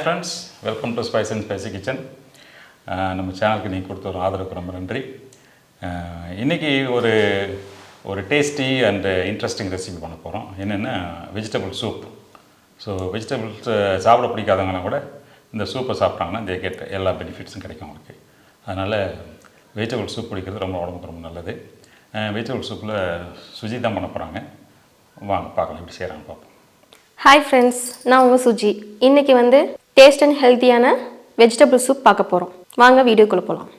friends, welcome to Spice and Spicy Kitchen. நம்ம சேனலுக்கு நீங்கள் கொடுத்த ஒரு ஆதரவுக்கு ரொம்ப நன்றி. இன்றைக்கி ஒரு டேஸ்டி அண்ட் இன்ட்ரெஸ்டிங் ரெசிபி பண்ண போகிறோம். என்னென்னா வெஜிடபிள் சூப். ஸோ வெஜிடபிள்ஸ் சாப்பிட பிடிக்காதவங்களாம் கூட இந்த சூப்பை சாப்பிட்டாங்கன்னா தே கெட் எல்லா பெனிஃபிட்ஸும் கிடைக்கும் அவங்களுக்கு. அதனால் வெஜிடபிள் சூப் பிடிக்கிறது ரொம்ப உடம்புக்கு ரொம்ப நல்லது. வெஜிடபிள் சூப்பில் சுஜி தான் பண்ண போகிறாங்க. வாங்க பார்க்கலாம் எப்படி செய்கிறாங்க பார்ப்போம். ஹாய் ஃப்ரெண்ட்ஸ், நான் உங்கள் சுஜி. இன்றைக்கி டேஸ்ட் அண்ட் ஹெல்த்தியான வெஜிடபிள் சூப் பார்க்க போகிறோம். வாங்க வீடியோக்குள்ளே போகலாம்.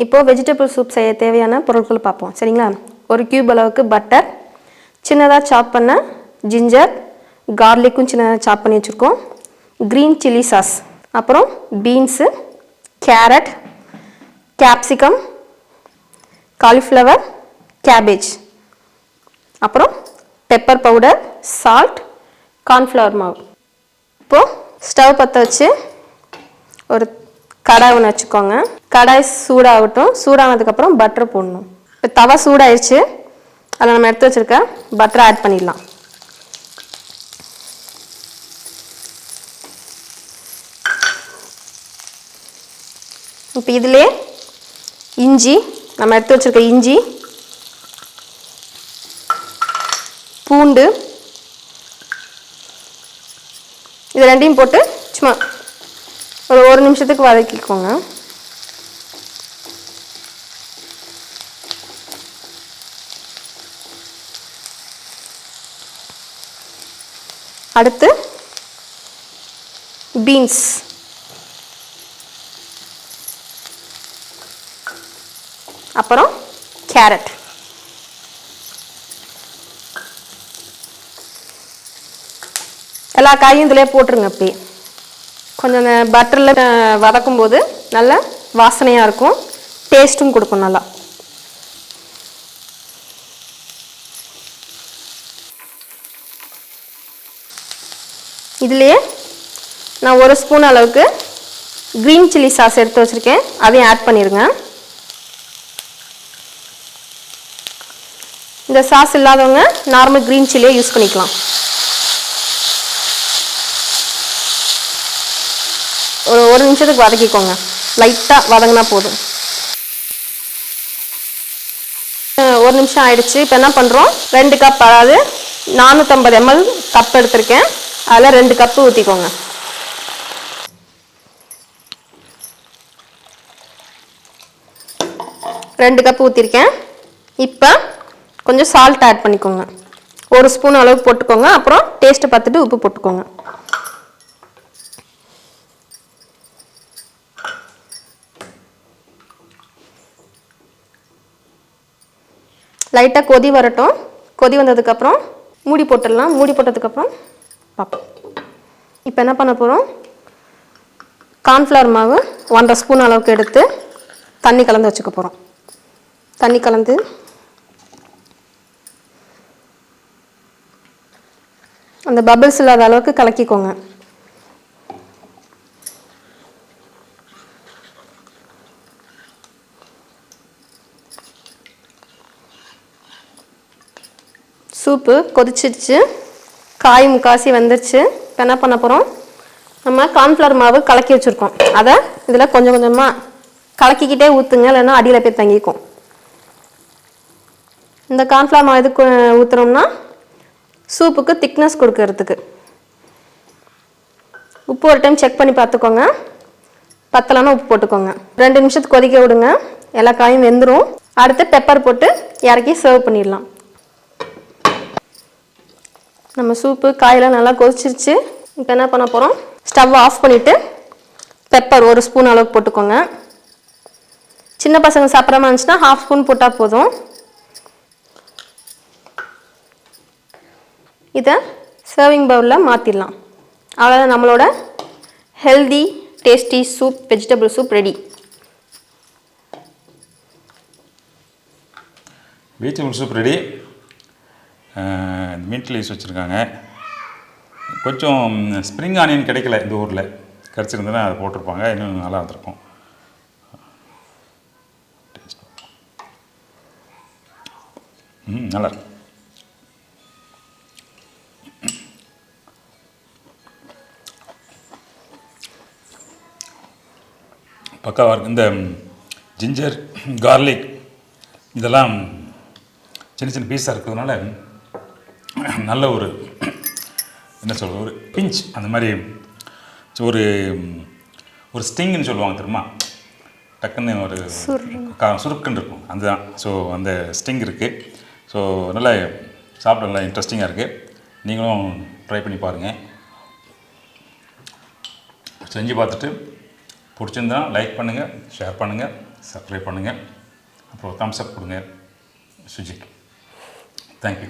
இப்போது வெஜிடபிள் சூப் செய்ய தேவையான பொருட்கள் பார்ப்போம். சரிங்களா? ஒரு கியூப் அளவுக்கு பட்டர், சின்னதாக சாப் பண்ண ஜிஞ்சர், கார்லிக்கும் சின்னதாக சாப் பண்ணி வச்சுருக்கோம், க்ரீன் சில்லி சாஸ், அப்புறம் beans, carrot, capsicum, cauliflower, cabbage, அப்புறம் பெப்பர் பவுடர், சால்ட், கார்ன்ஃப்ளவர் மாவு. இப்போது ஸ்டவ் பற்ற வச்சு ஒரு கடாய் ஒன்று வச்சுக்கோங்க. கடாய் சூடாகட்டும். சூடானதுக்கப்புறம் பட்டர் போடணும். இப்போ தவா சூடாயிடுச்சு. அதில் நம்ம எடுத்து வச்சுருக்க பட்டரை ஆட் பண்ணிடலாம். இப்போ இதிலே இஞ்சி, நம்ம எடுத்து வச்சுருக்க இஞ்சி, பூண்டு, இது ரெண்டையும் போட்டு சும்மா ஒரு நிமிஷத்துக்கு வதக்கிக்கோங்க. அடுத்து பீன்ஸ், அப்புறம் கேரட், எல்லா காயும் இதிலே போட்டுருங்க. அப்படியே கொஞ்சம் அந்த பட்டரில் வதக்கும் போது நல்ல வாசனையாக இருக்கும், டேஸ்ட்டும் கொடுக்கும் நல்லா. இதுலேயே நான் ஒரு ஸ்பூன் அளவுக்கு க்ரீன் சில்லி சாஸ் எடுத்து வச்சுருக்கேன், அதையும் ஆட் பண்ணிடுங்க. இந்த சாஸ் இல்லாதவங்க நார்மல் க்ரீன் சில்லியை யூஸ் பண்ணிக்கலாம். ஒரு நிமிஷத்துக்கு வதக்கிக்கோங்க. லைட்டாக வதங்கினா போதும். ஒரு நிமிஷம் ஆயிடுச்சு. இப்போ என்ன பண்ணுறோம், 2 கப், அதாவது 450 ml கப் எடுத்திருக்கேன், அதில் 2 கப்பு ஊற்றிக்கோங்க. ரெண்டு கப்பு ஊற்றிருக்கேன். இப்போ கொஞ்சம் சால்ட் ஆட் பண்ணிக்கோங்க. 1 ஸ்பூன் அளவுக்கு போட்டுக்கோங்க. அப்புறம் டேஸ்ட்டை பார்த்துட்டு உப்பு போட்டுக்கோங்க. லைட்டாக கொதி வரட்டும். கொதி வந்ததுக்கப்புறம் மூடி போட்டுடலாம். மூடி போட்டதுக்கப்புறம் பார்ப்போம். இப்போ என்ன பண்ண போகிறோம், கார்ன்ஃப்ளவர் மாவு 1.5 ஸ்பூன் அளவுக்கு எடுத்து தண்ணி கலந்து வச்சுக்க போகிறோம். தண்ணி கலந்து அந்த பபிள்ஸ் இல்லாத அளவுக்கு கலக்கிக்கோங்க. சூப்பு கொதிச்சிடுச்சு, காய் முக்காசி வந்துடுச்சு. இப்போ என்ன பண்ண போகிறோம், நம்ம கார்ன்ஃப்ளவர் மாவு கலக்கி வச்சுருக்கோம், அதை இதில் கொஞ்சம் கொஞ்சமாக கலக்கிக்கிட்டே ஊற்றுங்க, இல்லைன்னா அடியில் போய் தங்கிக்கும். இந்த கார்ன்ஃப்ளவர் மாவு எதுக்கு ஊற்றுறோம்னா சூப்புக்கு திக்னஸ் கொடுக்கறதுக்கு. உப்பு ஒரு டைம் செக் பண்ணி பார்த்துக்கோங்க, பத்தலைன்னா உப்பு போட்டுக்கோங்க. 2 நிமிஷத்துக்கு கொதிக்க விடுங்க, எல்லா காயும் வெந்துடும். அடுத்து பெப்பர் போட்டு இறக்கி சர்வ் பண்ணிடலாம். நம்ம சூப்பு காயெல்லாம் நல்லா கொதிச்சிருச்சு. இப்போ என்ன பண்ண போகிறோம், ஸ்டவ் ஆஃப் பண்ணிவிட்டு பெப்பர் 1 ஸ்பூன் அளவுக்கு போட்டுக்கோங்க. சின்ன பசங்க சாப்பிட்ற மாதிரி இருந்துச்சுன்னா 1/2 ஸ்பூன் போட்டால் போதும். இதை சர்விங் பவுலில் மாற்றிடலாம். அவ்வளோதான், நம்மளோட healthy tasty soup, vegetable soup ready. Vegetable soup ready. Mint leaves வச்சுருக்காங்க. கொஞ்சம் ஸ்ப்ரிங் ஆனியன் கிடைக்கல இந்த ஊரில், கிடச்சிருந்ததுன்னா அதை போட்டிருப்பாங்க, இன்னும் நல்லா இருந்திருக்கும். நல்லா இருக்கும். பக்காவாக இருக்குது. இந்த ஜிஞ்சர் கார்லிக் இதெல்லாம் சின்ன சின்ன பீஸாக இருக்கிறதுனால நல்ல ஒரு என்ன சொல்கிறது, ஒரு பிஞ்ச் அந்த மாதிரி ஒரு ஒரு ஸ்டிங்குன்னு சொல்லுவாங்க தெரியுமா, டக்குன்னு ஒரு சுருக்குன்னு இருக்கும், அதுதான். ஸோ அந்த ஸ்டிங் இருக்குது. ஸோ நல்லா சாப்பிட நல்லா இன்ட்ரெஸ்டிங்காக இருக்குது. நீங்களும் ட்ரை பண்ணி பாருங்கள். செஞ்சு பார்த்துட்டு பிடிச்சிருந்தா லைக் பண்ணுங்கள், ஷேர் பண்ணுங்கள், சப்ஸ்கிரைப் பண்ணுங்கள், அப்புறம் தம்ஸ் அப் கொடுங்க சுஜிக்கு. தேங்க்யூ.